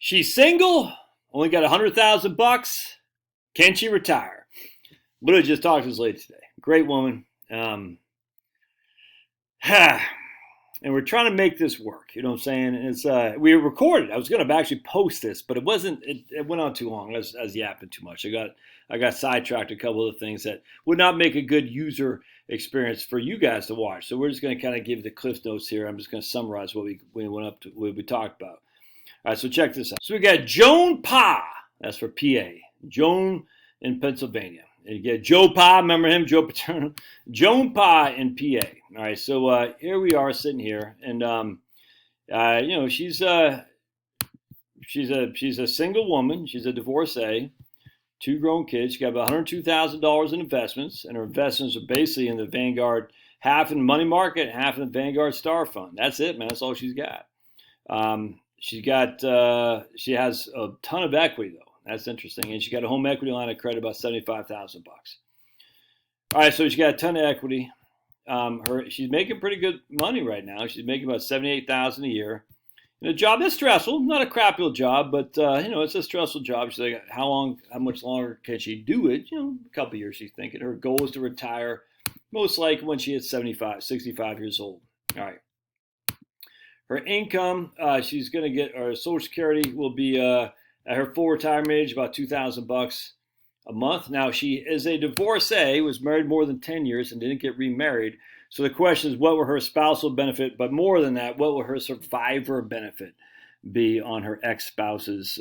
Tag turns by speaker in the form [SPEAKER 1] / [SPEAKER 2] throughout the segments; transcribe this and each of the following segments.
[SPEAKER 1] She's single, only got $100,000. Can she retire? Literally just talked to this lady today. Great woman. And we're trying to make this work. You know what I'm saying? It's we recorded. I was going to actually post this, but it wasn't. It went on too long. I was yapping too much. I got sidetracked a couple of things that would not make a good user experience for you guys to watch. So we're just going to kind of give the cliff notes here. I'm just going to summarize what we went up to, what we talked about. All right, so check this out. So we got Joan Pa. That's for PA. Joan in Pennsylvania. And you get Joe Pa. Remember him? Joe Paterno. Joan Pa in PA. All right, so here we are sitting here, and you know, she's a single woman. She's a divorcee. 2 grown kids. She got about $102,000 in investments, and her investments are basically in the Vanguard, half in the money market, half in the Vanguard Star Fund. That's it, man. That's all she's got. She has a ton of equity though. That's interesting, and she got a home equity line of credit about $75,000. All right, so she got a ton of equity. She's making pretty good money right now. She's making about $78,000 a year. And a job that's stressful, not a crappy little job, but you know, it's a stressful job. She's like, how much longer can she do it? You know, a couple of years, she's thinking. Her goal is to retire, most likely when she hits 65 years old. All right. Her income, she's going to get, her Social Security will be at her full retirement age about $2,000 a month. Now, she is a divorcee, was married more than 10 years and didn't get remarried. So the question is, what will her spousal benefit? But more than that, what will her survivor benefit be on her ex-spouse's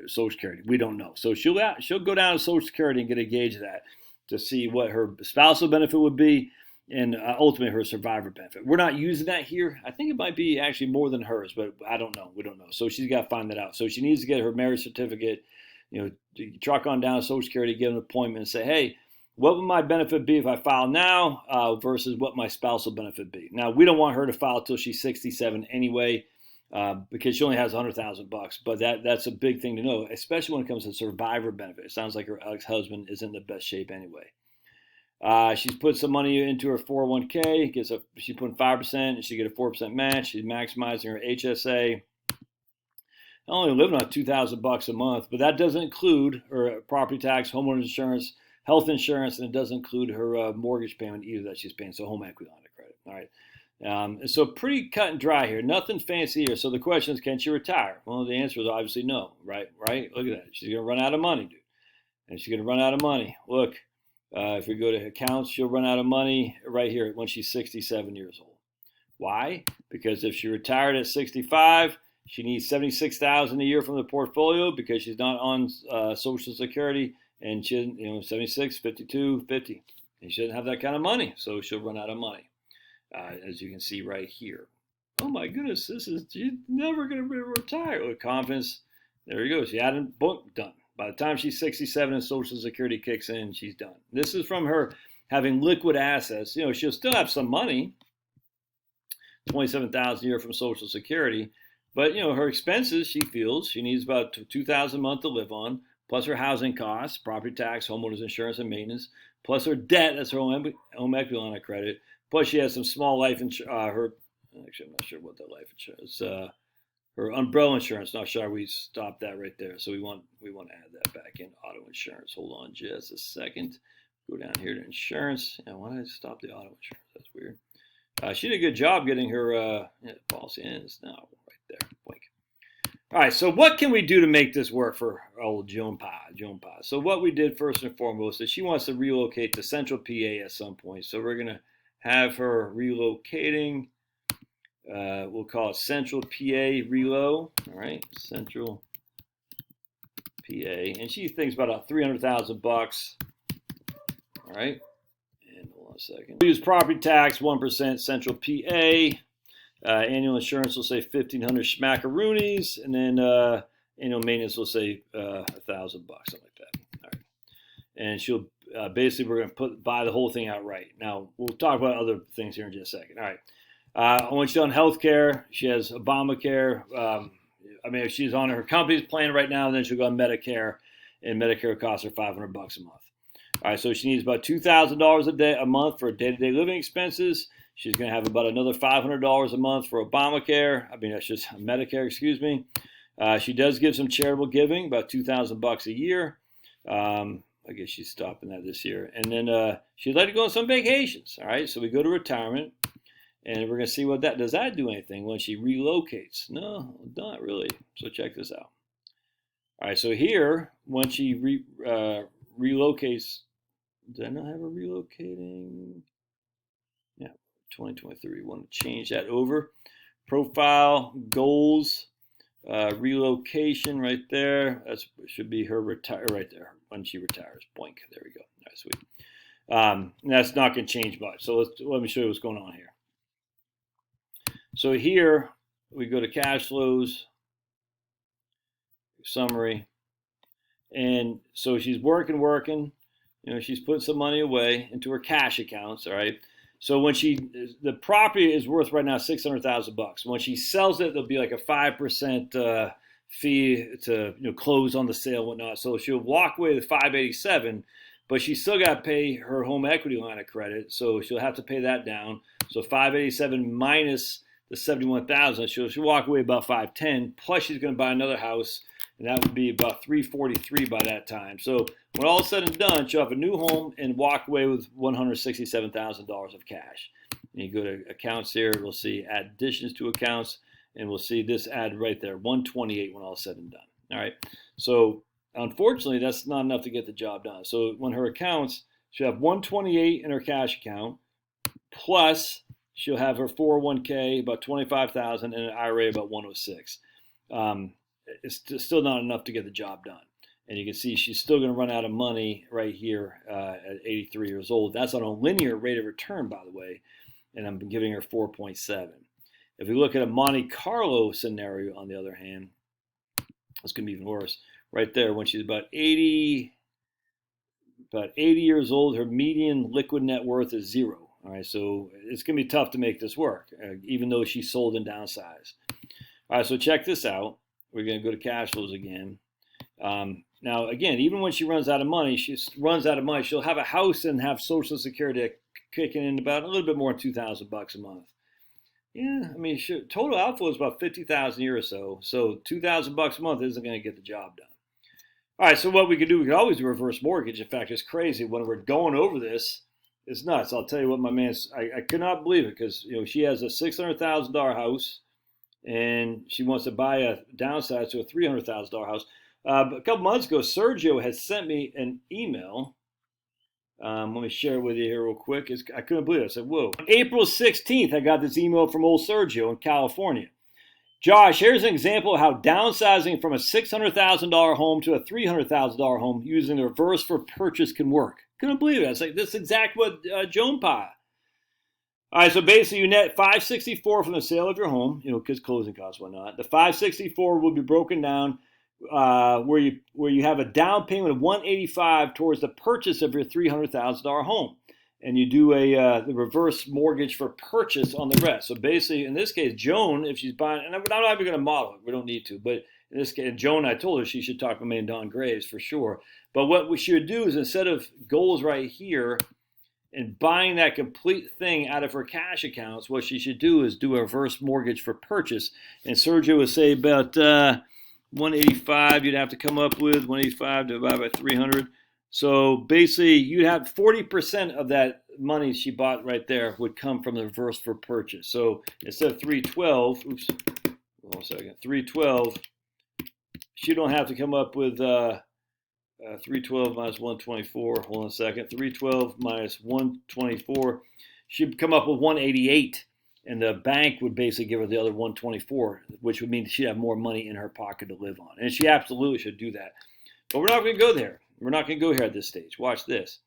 [SPEAKER 1] Social Security? We don't know. So she'll go down to Social Security and get a gauge of that to see what her spousal benefit would be and ultimately her survivor benefit. We're not using that here. I think it might be actually more than hers, but I don't know. We don't know. So she's got to find that out. So she needs to get her marriage certificate, you know, truck on down to Social Security, get an appointment and say, hey, what would my benefit be if I file now versus what my spousal benefit be? Now, we don't want her to file till she's 67 anyway because she only has $100,000. But that's a big thing to know, especially when it comes to survivor benefit. It sounds like her ex-husband is in the best shape anyway. She's put some money into her 401k. She's putting 5%, and she get a 4% match. She's maximizing her HSA. Only living on $2,000 a month, but that doesn't include her property tax, homeowners insurance, health insurance, and it doesn't include her mortgage payment either that she's paying, so home equity line of credit. All right. And so pretty cut and dry here. Nothing fancy here. So the question is, can she retire? Well, the answer is obviously no, right? Look at that. She's going to run out of money, dude. And she's going to run out of money. Look, if we go to accounts, she'll run out of money right here when she's 67 years old. Why? Because if she retired at 65, she needs $76,000 a year from the portfolio because she's not on Social Security. And she, you know, 76, 52, 50. And she doesn't have that kind of money, so she'll run out of money, as you can see right here. Oh my goodness, she's never going to retire. With confidence, there you go. She had a book done. By the time she's 67 and Social Security kicks in, she's done. This is from her having liquid assets. You know, she'll still have some money, $27,000 a year from Social Security, but you know, her expenses, she feels she needs about $2,000 a month to live on, plus her housing costs, property tax, homeowners insurance, and maintenance, plus her debt, that's her home equity line of credit, plus she has some small life insurance, actually I'm not sure what that life insurance, her umbrella insurance, not sure we stopped that right there, so we want to add that back in, auto insurance. Hold on just a second, go down here to insurance, and why did I stop the auto insurance? That's weird. She did a good job getting her policy ends now, right there, blink. All right, so what can we do to make this work for old Joan Pa? So what we did first and foremost is she wants to relocate to Central PA at some point. So we're going to have her relocating. We'll call it Central PA Relo. All right, Central PA. And she thinks about $300,000. All right, and hold on a second. We use property tax, 1%, Central PA. Annual insurance will say $1,500 schmackaroonies, and then annual maintenance will say $1,000, something like that. All right, and she'll basically we're going to buy the whole thing outright. Now we'll talk about other things here in just a second. All right, when she's on health care, she has Obamacare. I mean, if she's on her company's plan right now, then she'll go on Medicare, and Medicare costs her $500 a month. All right, so she needs about $2,000 a month for day-to-day living expenses. She's going to have about another $500 a month for Obamacare. I mean, that's just Medicare, excuse me. She does give some charitable giving, about $2,000 a year. I guess she's stopping that this year. And then she'd like to go on some vacations. All right, so we go to retirement, and we're going to see what that does. That do anything when she relocates? No, not really. So check this out. All right, so here, when she relocates, did I not have her relocating? Yeah, 2023. We want to change that over. Profile, goals, relocation right there. That should be her retire right there when she retires. Boink. There we go. All right, sweet. That's not going to change much. So let me show you what's going on here. So here we go to cash flows, summary, and so she's working. You know, she's putting some money away into her cash accounts. All right. So when the property is worth right now $600,000. When she sells it, there'll be like a 5% fee to close on the sale and whatnot. So she'll walk away with $587, but she still got to pay her home equity line of credit. So she'll have to pay that down. So $587 minus the $71,000, she'll walk away about $510. Plus she's going to buy another house, and that would be about $343 by that time. So when all is said and done, she'll have a new home and walk away with $167,000 of cash. And you go to accounts here, we'll see add additions to accounts, and we'll see this add right there, $128 when all is said and done. All right. So unfortunately, that's not enough to get the job done. So when her accounts, she'll have $128 in her cash account, plus she'll have her 401k about $25,000 and an IRA about $106. It's still not enough to get the job done. And you can see she's still going to run out of money right here at 83 years old. That's on a linear rate of return, by the way, and I'm giving her 4.7. If we look at a Monte Carlo scenario, on the other hand, it's going to be even worse. Right there, when she's about 80 years old, her median liquid net worth is zero. All right, so it's going to be tough to make this work, even though she sold and downsized. All right, so check this out. We're going to go to cash flows again. Now, again, even when she runs out of money, she'll have a house and have Social Security kicking in about a little bit more than $2,000 a month. Yeah, I mean, total outflow is about $50,000 a year or so. So $2,000 a month isn't going to get the job done. All right, so what we could do, we could always do reverse mortgage. In fact, it's crazy when we're going over this. It's nuts. I'll tell you what, my man, I could not believe it because she has a $600,000 house, and she wants to buy a downsize to a $300,000 house. A couple months ago, Sergio had sent me an email. Let me share it with you here real quick. I couldn't believe it. I said, whoa. On April 16th, I got this email from old Sergio in California. Josh, here's an example of how downsizing from a $600,000 home to a $300,000 home using the reverse for purchase can work. Couldn't believe it. It's like, this is exactly what Joan Pa. All right, so basically you net $564 from the sale of your home, because closing costs, whatnot. The $564 will be broken down where you have a down payment of $185 towards the purchase of your $300,000 home, and you do the reverse mortgage for purchase on the rest. So basically, in this case, Joan, if she's buying, and I'm not even going to model it, we don't need to, but in this case, Joan, I told her she should talk to me and Don Graves for sure. But what she would do is, instead of goals right here and buying that complete thing out of her cash accounts, what she should do is do a reverse mortgage for purchase. And Sergio would say about 185 you'd have to come up with, 185 divided by 300. So basically, you'd have 40% of that money she bought right there would come from the reverse for purchase. So instead of 312, 312, she don't have to come up with 312 minus 124. Hold on a second. 312 minus 124. She'd come up with 188. And the bank would basically give her the other 124, which would mean she'd have more money in her pocket to live on. And she absolutely should do that. But we're not going to go there. We're not going to go here at this stage. Watch this.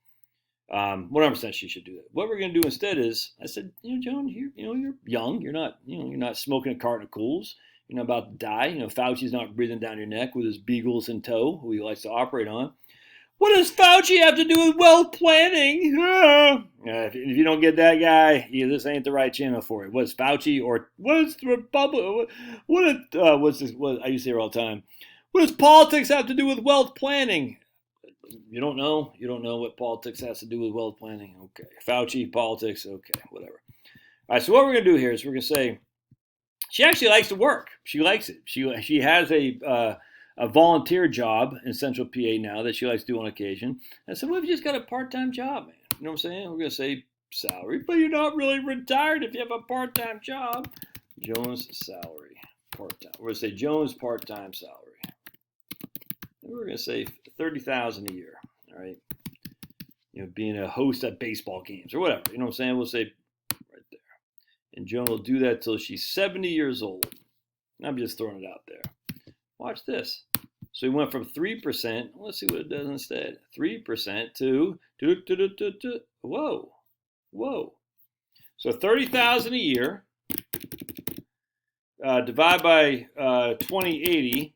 [SPEAKER 1] 100% she should do that. What we're going to do instead is, I said, Joan, you're young. You're not smoking a carton of Cools. You're not about to die. Fauci's not breathing down your neck with his beagles in tow, who he likes to operate on. What does Fauci have to do with wealth planning? If you don't get that guy, this ain't the right channel for it. What's Fauci or what's the Republic? What's this? What I used to hear all the time. What does politics have to do with wealth planning? You don't know? You don't know what politics has to do with wealth planning? Okay. Fauci, politics, okay, whatever. All right, so what we're going to do here is we're going to say, She actually likes to work. She likes it. She has a volunteer job in Central PA now that she likes to do on occasion. I said, well, if you just got a part-time job, man. You know what I'm saying? We're going to say salary, but you're not really retired if you have a part-time job. Jones salary, part-time. We're going to say Jones part-time salary. And we're going to say $30,000 a year. All right. You know, being a host at baseball games or whatever. You know what I'm saying? We'll say right there. And Joan will do that till she's 70 years old. I'm just throwing it out there. Watch this. So we went from 3%. Let's see what it does instead. 3% to whoa. So $30,000 a year. Divide by 2080.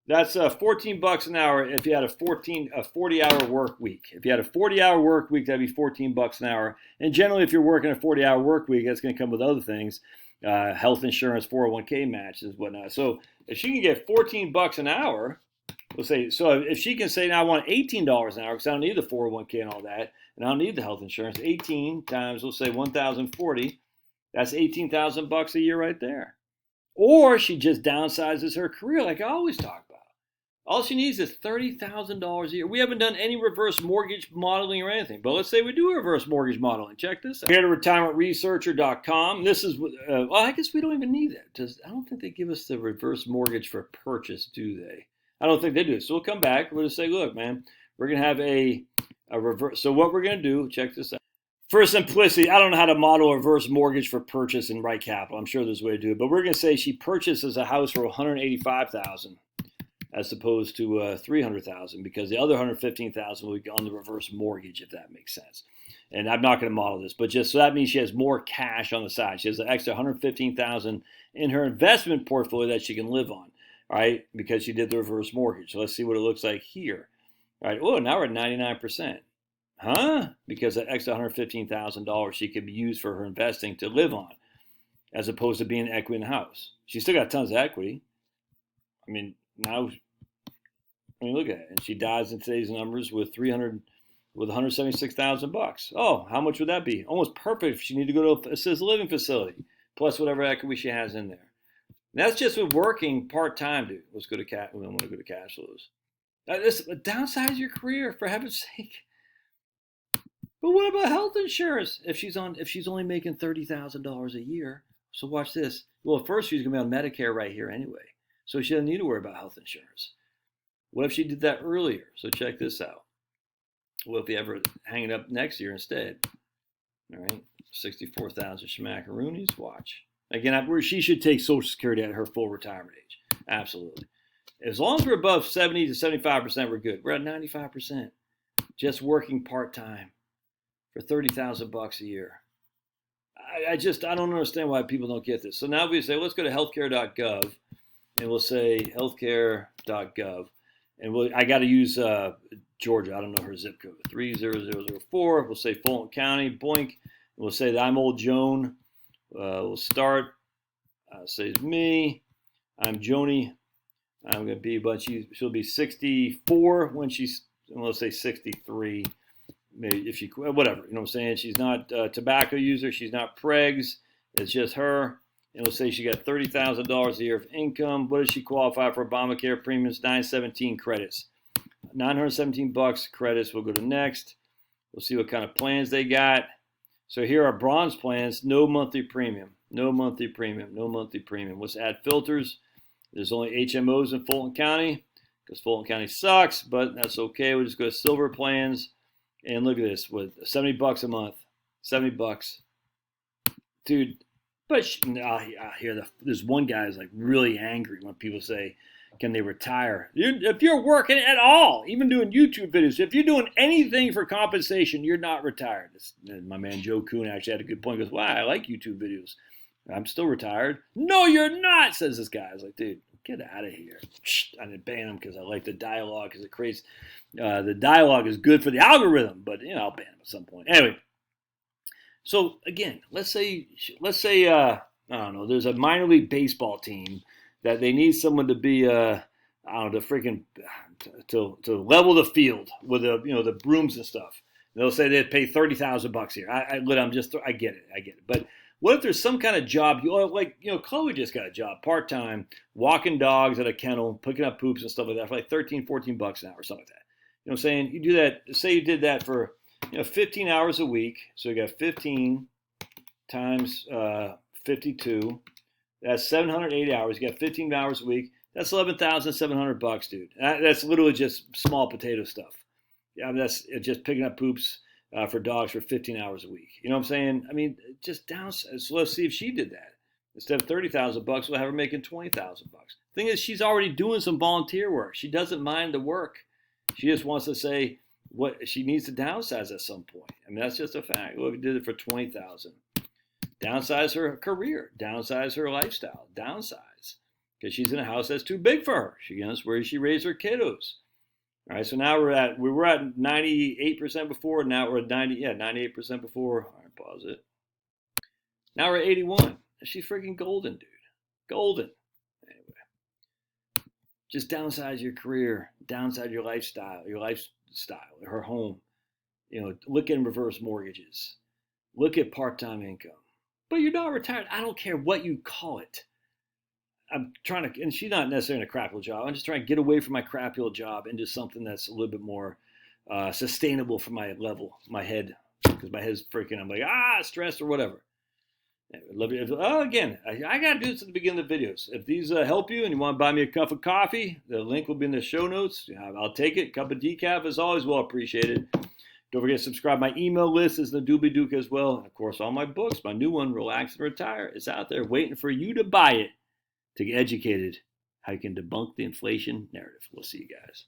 [SPEAKER 1] That's $14 an hour if you had a 40-hour work week. If you had a 40-hour work week, that'd be $14 an hour. And generally, if you're working a 40-hour work week, that's going to come with other things, health insurance, 401k matches, whatnot. So if she can get $14 an hour, we'll say. So if she can say, now I want $18 an hour because I don't need the 401k and all that, and I don't need the health insurance. 18 times, we'll say 1,040. That's $18,000 a year right there. Or she just downsizes her career, like I always talk about. All she needs is $30,000 a year. We haven't done any reverse mortgage modeling or anything, but let's say we do reverse mortgage modeling. Check this out. Here to retirementresearcher.com. This is, well, I guess we don't even need that. I don't think they give us the reverse mortgage for purchase, do they? I don't think they do. So we'll come back. We're going to say, look, man, we're going to have a reverse. So what we're going to do, check this out. For simplicity, I don't know how to model a reverse mortgage for purchase in Right Capital. I'm sure there's a way to do it, but we're going to say she purchases a house for $185,000 as opposed to $300,000 because the other $115,000 will be on the reverse mortgage, if that makes sense. And I'm not going to model this, but just so that means she has more cash on the side. She has an extra $115,000 in her investment portfolio that she can live on, all right, because she did the reverse mortgage. So let's see what it looks like here. All right, oh, now we're at 99%. Huh? Because that extra $115,000 she could be used for her investing to live on, as opposed to being equity in the house. She's still got tons of equity. I mean, now, look at it. And she dies in today's numbers with $176,000. Oh, how much would that be? Almost perfect if she needed to go to an assisted living facility, plus whatever equity she has in there. And that's just with working part-time, dude. Let's go to we don't want to go to cash flows. Downsize your career, for heaven's sake. But what about health insurance? If she's only making $30,000 a year, so watch this. Well, first she's gonna be on Medicare right here anyway, so she doesn't need to worry about health insurance. What if she did that earlier? So check this out. What if you ever hang it up next year instead? All right, 64,000 schmackaroonies. Watch again. Where she should take Social Security at her full retirement age. Absolutely. As long as we're above 70 to 75%, we're good. We're at 95%. Just working part time. For $30,000 a year. I don't understand why people don't get this. So now we say, let's go to healthcare.gov, and we'll say healthcare.gov, and I got to use Georgia. I don't know her zip code, 30004. We'll say Fulton County, boink. And we'll say that I'm old Joan. We'll start. Say it's me. I'm Joni. I'm going to be, but she'll be 64 when let's say 63. Maybe if she, whatever, you know what I'm saying? She's not a tobacco user. She's not pregs. It's just her. And we'll say she got $30,000 a year of income. What does she qualify for? Obamacare premiums, 917 credits. $917 credits. We'll go to next. We'll see what kind of plans they got. So here are bronze plans. No monthly premium. No monthly premium. No monthly premium. Let's add filters. There's only HMOs in Fulton County because Fulton County sucks, but that's okay. We'll just go to silver plans. And look at this, with $70 a month, $70, dude. But I hear there's one guy who's like really angry when people say, "Can they retire?" If you're working at all, even doing YouTube videos, if you're doing anything for compensation, you're not retired. My man Joe Kuhn actually had a good point. He goes, "Wow, I like YouTube videos. I'm still retired." No, you're not, says this guy. I was like, dude, get out of here. I didn't ban him because I like the dialogue because it creates the dialogue is good for the algorithm, but I'll ban him at some point. Anyway, so again, let's say I don't know, there's a minor league baseball team that they need someone to be I don't know, to level the field with the brooms and stuff. And they'll say they'd pay $30,000 here. I get it. But What if there's some kind of job, like, Chloe just got a job, part-time, walking dogs at a kennel, picking up poops and stuff like that for like 13, 14 bucks an hour, something like that. You know what I'm saying? You do that, say you did that for, 15 hours a week. So you got 15 times 52. That's 780 hours. You got 15 hours a week. That's $11,700, dude. That's literally just small potato stuff. Yeah, that's just picking up poops for dogs for 15 hours a week. You know what I'm saying? I mean, just downsize. So let's see if she did that. Instead of $30,000, we'll have her making $20,000. Thing is, she's already doing some volunteer work. She doesn't mind the work. She just wants to say what she needs to downsize at some point. I mean, that's just a fact. Well, if you did it for $20,000, downsize her career, downsize her lifestyle, downsize, because she's in a house that's too big for her. That's where she raised her kiddos. All right, so now we were at 98% before. Now we're at 98% before. All right, pause it. Now we're at 81. She's freaking golden, dude. Golden. Anyway, just downsize your career, downsize your lifestyle, her home. Look at reverse mortgages. Look at part-time income. But you're not retired. I don't care what you call it. I'm trying to, and she's not necessarily in a crappy job. I'm just trying to get away from my crappy job into something that's a little bit more sustainable for my level, my head, because my head's freaking. I'm like, stressed or whatever. Love you. Again, I got to do this at the beginning of the videos. If these help you and you want to buy me a cup of coffee, the link will be in the show notes. I'll take it. Cup of decaf is always well appreciated. Don't forget to subscribe. My email list is the Doobly Duke as well. And of course, all my books. My new one, Relax and Retire, is out there waiting for you to buy it to get educated how you can debunk the inflation narrative. We'll see you guys.